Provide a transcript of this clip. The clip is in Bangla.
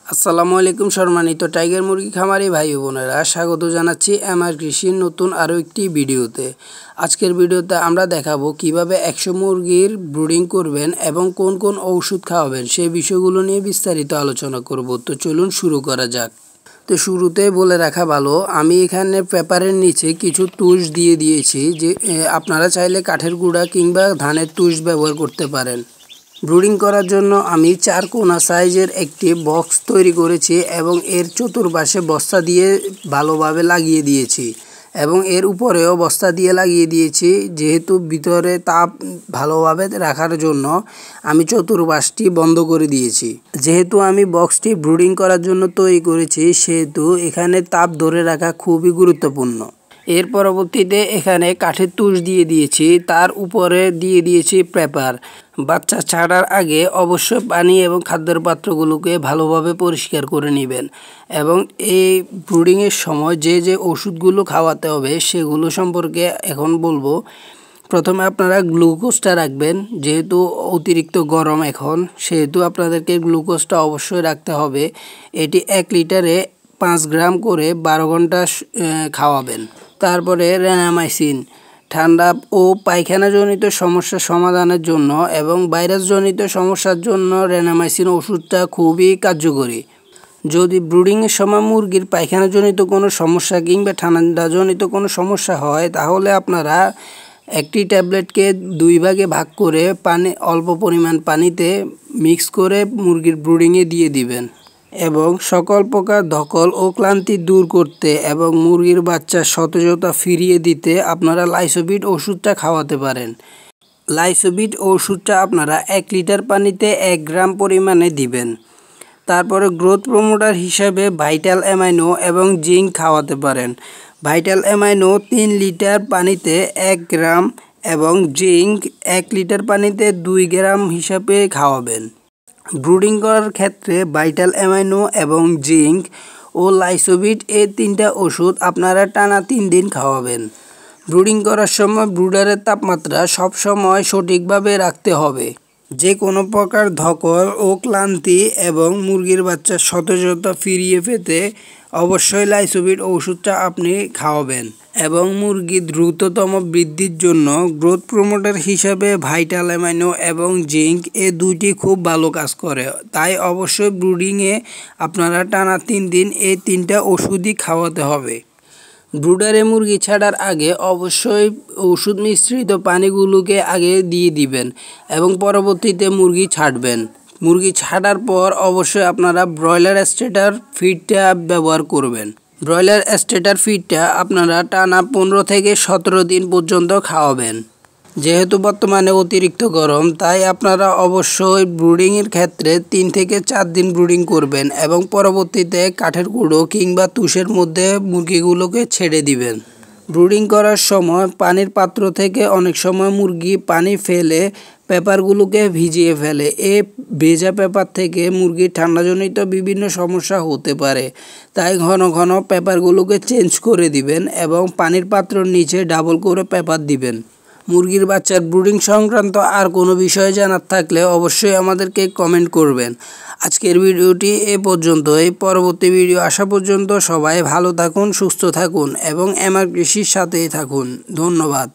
আসসালামু আলাইকুম সম্মানিত টাইগার মুরগি খামারি ভাই ও বোনেরা, স্বাগত জানাচ্ছি আমার কৃষির নতুন আরও একটি ভিডিওতে। আজকের ভিডিওতে আমরা দেখাবো কিভাবে 100 মুরগির ব্রুডিং করবেন এবং কোন কোন ঔষধ খাওয়াবেন সেই বিষয়গুলো নিয়ে বিস্তারিত আলোচনা করব। তো চলুন শুরু করা যাক। তো শুরুতে বলে রাখা ভালো, আমি এখানে পেপারের নিচে কিছু তুষ দিয়ে দিয়েছি, যে আপনারা চাইলে কাঠের গুঁড়া কিংবা ধানের তুষ ব্যবহার করতে পারেন। ব্রুডিং করার জন্য আমি 4 কোনা সাইজের একটি বক্স তৈরি করেছি এবং এর চতুর্পাশে বস্তা দিয়ে ভালোভাবে লাগিয়ে দিয়েছি এবং এর উপরেও বস্তা দিয়ে লাগিয়ে দিয়েছি। যেহেতু ভিতরে তাপ ভালোভাবে রাখার জন্য আমি চতুর্পাশটি বন্ধ করে দিয়েছি। যেহেতু আমি বক্সটি ব্রুডিং করার জন্য তৈরি করেছি, সেহেতু এখানে তাপ ধরে রাখা খুবই গুরুত্বপূর্ণ। এর পরবর্তীতে এখানে কাঠের তুষ দিয়ে দিয়েছি, তার উপরে দিয়ে দিয়েছি পেপার। বাচ্চা ছাড়ার আগে অবশ্যই পানি এবং খাদ্যের পাত্রগুলোকে ভালোভাবে পরিষ্কার করে নেবেন এবং এই ব্রুডিংয়ের সময় যে যে ওষুধগুলো খাওয়াতে হবে সেগুলো সম্পর্কে এখন বলবো। প্রথমে আপনারা গ্লুকোজটা রাখবেন। যেহেতু অতিরিক্ত গরম এখন, সেহেতু আপনাদেরকে গ্লুকোজটা অবশ্যই রাখতে হবে। এটি 1 লিটারে 5 গ্রাম করে 12 ঘন্টা খাওয়াবেন। তারপরে রেনামাইসিন ঠান্ডা ও পায়খানাজনিত সমস্যা সমাধানের জন্য এবং ভাইরাসজনিত সমস্যার জন্য রেনামাইসিন ওষুধটা খুবই কার্যকরী। যদি ব্রুডিংয়ের সময় মুরগির পায়খানাজনিত কোনো সমস্যা কিংবা ঠান্ডাজনিত কোনো সমস্যা হয়, তাহলে আপনারা একটি ট্যাবলেটকে 2 ভাগে ভাগ করে অল্প পরিমাণ পানিতে মিক্স করে মুরগির ব্রুডিংয়ে দিয়ে দিবেন এবং সকল প্রকার ধকল ও ক্লান্তি দূর করতে এবং মুরগির বাচ্চার সতেজতা ফিরিয়ে দিতে আপনারা লাইসোবিট ওষুধটা খাওয়াতে পারেন। লাইসোবিট ওষুধটা আপনারা 1 লিটার পানিতে 1 গ্রাম পরিমাণে দিবেন। তারপরে গ্রোথ প্রমোটার হিসাবে ভাইটাল অ্যামাইনো এবং জিঙ্ক খাওয়াতে পারেন। ভাইটাল অ্যামাইনো 3 লিটার পানিতে 1 গ্রাম এবং জিঙ্ক 1 লিটার পানিতে 2 গ্রাম হিসাবে খাওয়াবেন। ব্রুডিং করার ক্ষেত্রে ভাইটাল অ্যামাইনো এবং জিঙ্ক ও লাইসোবিট এই 3টা ওষুধ আপনারা টানা 3 দিন খাওয়াবেন। ব্রুডিং করার সময় ব্রুডারের তাপমাত্রা সবসময় সঠিকভাবে রাখতে হবে। যে কোনো প্রকার ধকল ও ক্লান্তি এবং মুরগির বাচ্চার সতেজতা ফিরিয়ে পেতে অবশ্যই লাইসোবিট ওষুধটা আপনি খাওয়াবেন এবং মুরগির দ্রুততম বৃদ্ধির জন্য গ্রোথ প্রমোটার হিসাবে ভাইটাল অ্যামাইনো এবং জিঙ্ক এই দুইটি খুব ভালো কাজ করে। তাই অবশ্যই ব্রুডিংয়ে আপনারা টানা 3 দিন এই 3টা ওষুধই খাওয়াতে হবে। ব্রুডারে মুরগি ছাড়ার আগে অবশ্যই ওষুধ মিশ্রিত পানিগুলোকে আগে দিয়ে দিবেন এবং পরবর্তীতে মুরগি ছাড়বেন। মুরগি ছাড়ার পর অবশ্যই আপনারা ব্রয়লার স্টেটার ফিডটা ব্যবহার করবেন। ব্রয়লার স্টেটার ফিডটা আপনারা টানা 15 থেকে 17 দিন পর্যন্ত খাওয়াবেন। যেহেতু বর্তমানে অতিরিক্ত গরম, তাই আপনারা অবশ্যই ব্রুডিংয়ের ক্ষেত্রে 3 থেকে 4 দিন ব্রুডিং করবেন এবং পরবর্তীতে কাঠের গুঁড়ো কিংবা তুষের মধ্যে মুরগিগুলোকে ছেড়ে দিবেন। ব্রুডিং করার সময় পানির পাত্র থেকে অনেক সময় মুরগি পানি ফেলে পেপারগুলোকে ভিজিয়ে ফেলে। এই ভেজা পেপার থেকে মুরগির ঠান্ডাজনিত বিভিন্ন সমস্যা হতে পারে। তাই ঘন ঘন পেপারগুলোকে চেঞ্জ করে দিবেন এবং পানির পাত্রর নিচে ডাবল করে পেপার দিবেন। মুরগির বাচ্চার ব্রুডিং সংক্রান্ত আর কোনো বিষয় জানার থাকলে অবশ্যই আমাদেরকে কমেন্ট করবেন। আজকের ভিডিওটি এ পর্যন্তই। পরবর্তী ভিডিও আসা পর্যন্ত সবাই ভালো থাকুন, সুস্থ থাকুন এবং আমার কৃষির সাথেই থাকুন। ধন্যবাদ।